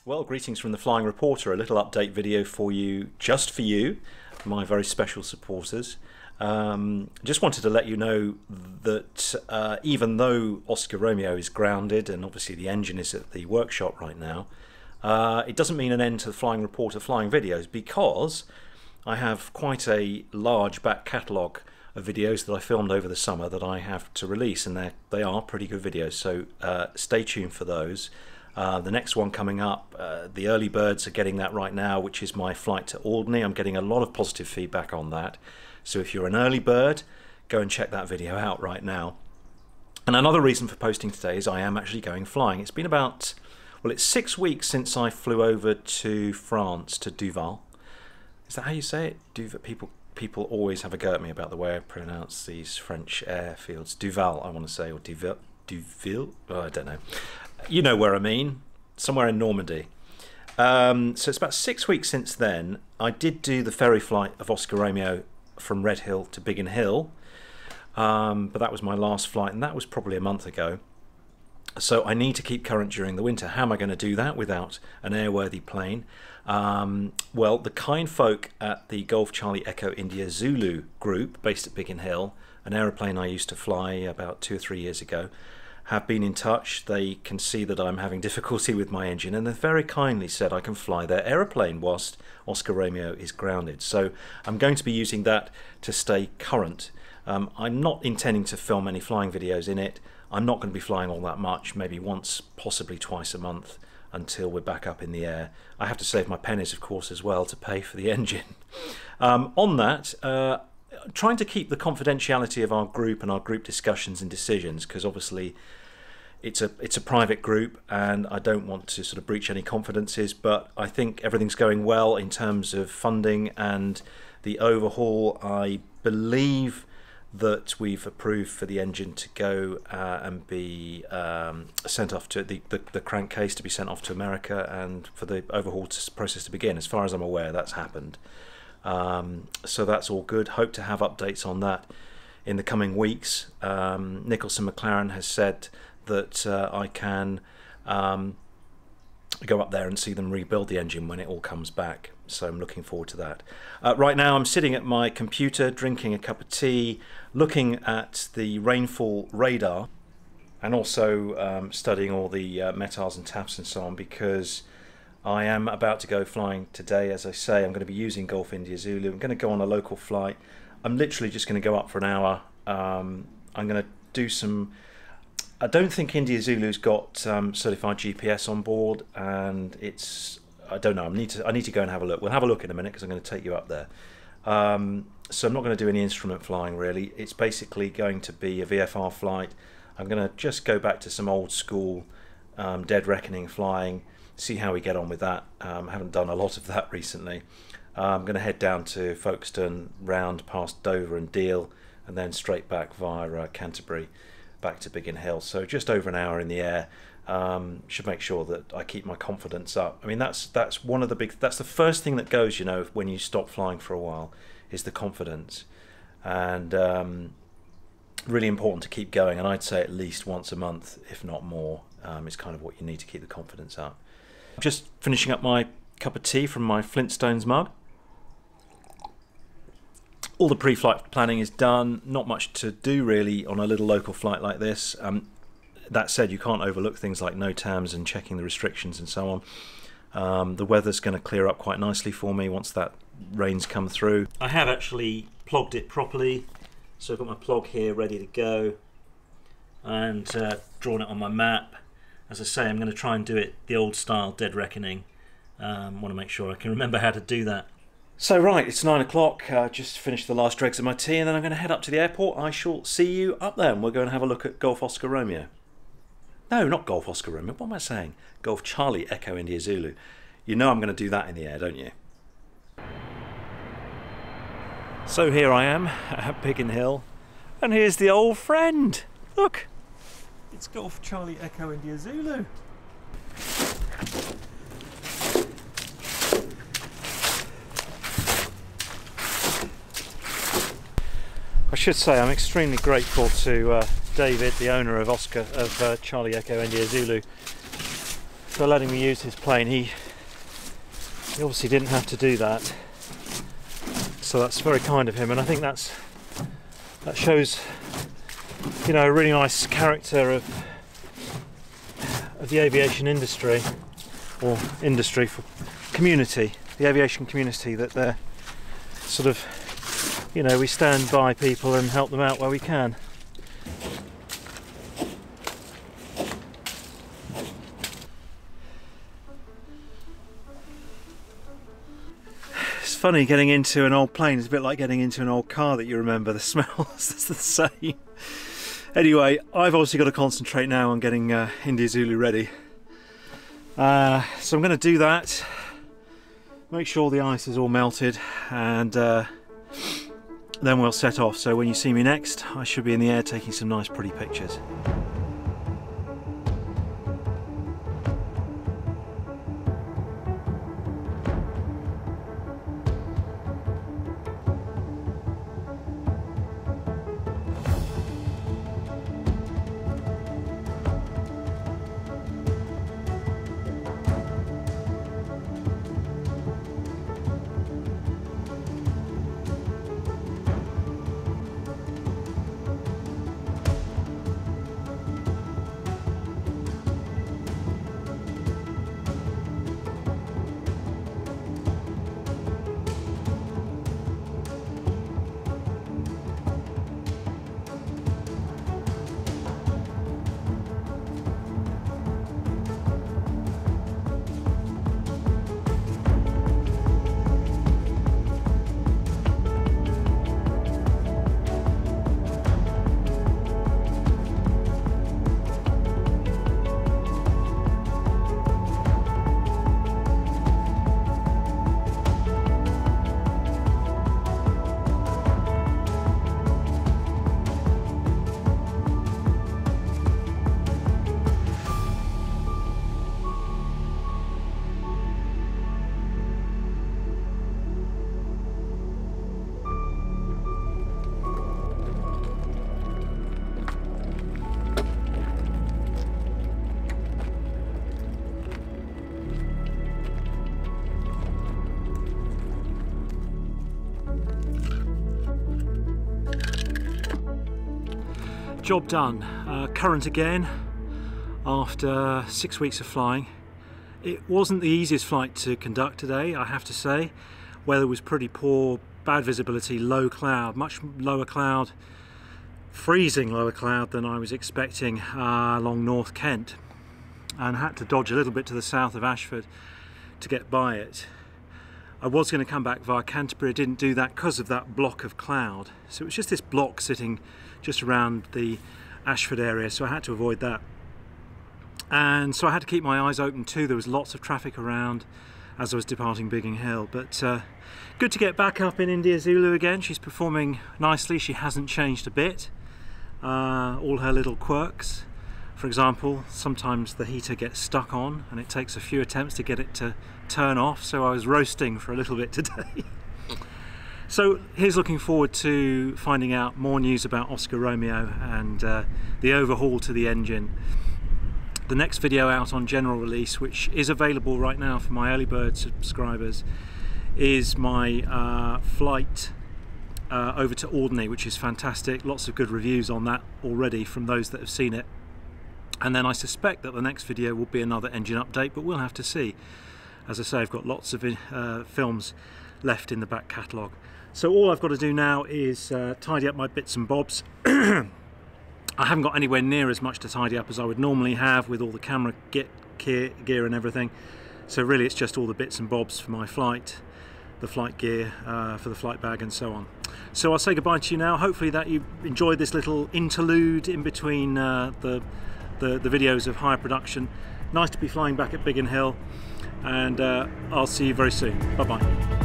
Well, greetings from the Flying Reporter, a little update video for you, just for you, my very special supporters. Just wanted to let you know that even though Oscar Romeo is grounded and obviously the engine is at the workshop right now, it doesn't mean an end to the Flying Reporter flying videos, because I have quite a large back catalogue of videos that I filmed over the summer that I have to release, and they are pretty good videos, so stay tuned for those. The next one coming up, the early birds are getting that right now, which is my flight to Alderney. I'm getting a lot of positive feedback on that. So if you're an early bird, go and check that video out right now. And another reason for posting today is I am actually going flying. It's been about, well, it's 6 weeks since I flew over to France, to Duval. Is that how you say it? Duval. People always have a go at me about the way I pronounce these French airfields. Duval, I want to say, or Duville? Oh, I don't know. You know where I mean, somewhere in Normandy. So it's about 6 weeks since then. I did do the ferry flight of Oscar Romeo from Red Hill to Biggin Hill, but that was my last flight, and that was probably a month ago. So I need to keep current during the winter. How am I going to do that without an airworthy plane? Well, the kind folk at the Golf Charlie Echo India Zulu group, based at Biggin Hill, an aeroplane I used to fly about 2 or 3 years ago, have been in touch. They can see that I'm having difficulty with my engine, and they've very kindly said I can fly their aeroplane whilst Oscar Romeo is grounded. So I'm going to be using that to stay current. I'm not intending to film any flying videos in it. I'm not going to be flying all that much, maybe once, possibly twice a month, until we're back up in the air. I have to save my pennies, of course, as well, to pay for the engine. On that, trying to keep the confidentiality of our group and our group discussions and decisions, because obviously it's a private group and I don't want to sort of breach any confidences, but I think everything's going well in terms of funding and the overhaul. I believe that we've approved for the engine to go and be sent off to the crankcase to be sent off to America, and for the overhaul process to begin. As far as I'm aware, that's happened. So that's all good. Hope to have updates on that in the coming weeks. Nicholson McLaren has said that I can go up there and see them rebuild the engine when it all comes back, so I'm looking forward to that. Right now I'm sitting at my computer drinking a cup of tea, looking at the rainfall radar, and also studying all the METARs and TAFs and so on, because I am about to go flying today. As I say, I'm going to be using Golf India Zulu. I'm going to go on a local flight. I'm literally just going to go up for an hour. I'm going to do some... I don't think India Zulu's got certified GPS on board, and it's... I don't know. I need to go and have a look. We'll have a look in a minute, because I'm going to take you up there. So I'm not going to do any instrument flying, really. It's basically going to be a VFR flight. I'm going to just go back to some old school dead reckoning flying, see how we get on with that. I haven't done a lot of that recently. I'm going to head down to Folkestone, round past Dover and Deal, and then straight back via Canterbury back to Biggin Hill. So just over an hour in the air. Should make sure that I keep my confidence up. I mean, that's one of the big... That's the first thing that goes, you know, when you stop flying for a while, is the confidence. And really important to keep going. And I'd say at least once a month, if not more, is kind of what you need to keep the confidence up. Just finishing up my cup of tea from my Flintstones mug. All the pre-flight planning is done. Not much to do really on a little local flight like this. That said, you can't overlook things like NOTAMs and checking the restrictions and so on. The weather's going to clear up quite nicely for me once that rain's come through. I have actually plogged it properly, so I've got my plog here ready to go, and drawn it on my map. As I say, I'm going to try and do it the old style, dead reckoning. Want to make sure I can remember how to do that. So right, it's 9 o'clock, just finished the last dregs of my tea, and then I'm going to head up to the airport. I shall see you up there, and we're going to have a look at Golf Oscar Romeo. No, not Golf Oscar Romeo, what am I saying? Golf Charlie Echo India Zulu. You know I'm going to do that in the air, don't you? So here I am at Biggin Hill, and here's the old friend. Look, it's Golf Charlie Echo India Zulu. I should say I'm extremely grateful to David, the owner of Charlie Echo India Zulu, for letting me use his plane. He obviously didn't have to do that, so that's very kind of him, and I think that shows, you know, a really nice character of the aviation industry, or industry for community, the aviation community, that they're sort of, you know, we stand by people and help them out where we can. It's funny getting into an old plane. It's a bit like getting into an old car that you remember. The smell is the same. Anyway, I've obviously got to concentrate now on getting India Zulu ready. So I'm going to do that, make sure the ice is all melted, and then we'll set off. So when you see me next, I should be in the air taking some nice pretty pictures. Job done. Current again after 6 weeks of flying. It wasn't the easiest flight to conduct today, I have to say. Weather was pretty poor, bad visibility, low cloud, much lower cloud, freezing lower cloud than I was expecting along North Kent, and had to dodge a little bit to the south of Ashford to get by it. I was going to come back via Canterbury. I didn't do that because of that block of cloud. So it was just this block sitting just around the Ashford area, so I had to avoid that. And so I had to keep my eyes open too. There was lots of traffic around as I was departing Biggin Hill. But good to get back up in India Zulu again. She's performing nicely. She hasn't changed a bit. All her little quirks. For example, sometimes the heater gets stuck on and it takes a few attempts to get it to turn off, so I was roasting for a little bit today. So here's looking forward to finding out more news about Oscar Romeo and the overhaul to the engine. The next video out on general release, which is available right now for my early bird subscribers, is my flight over to Alderney, which is fantastic. Lots of good reviews on that already from those that have seen it. And then I suspect that the next video will be another engine update, but we'll have to see. As I say, I've got lots of films left in the back catalogue. So all I've got to do now is tidy up my bits and bobs. I haven't got anywhere near as much to tidy up as I would normally have with all the camera gear and everything. So really it's just all the bits and bobs for my flight, the flight gear, for the flight bag and so on. So I'll say goodbye to you now. Hopefully that you enjoyed this little interlude in between the videos of higher production. Nice to be flying back at Biggin Hill, and I'll see you very soon. Bye bye.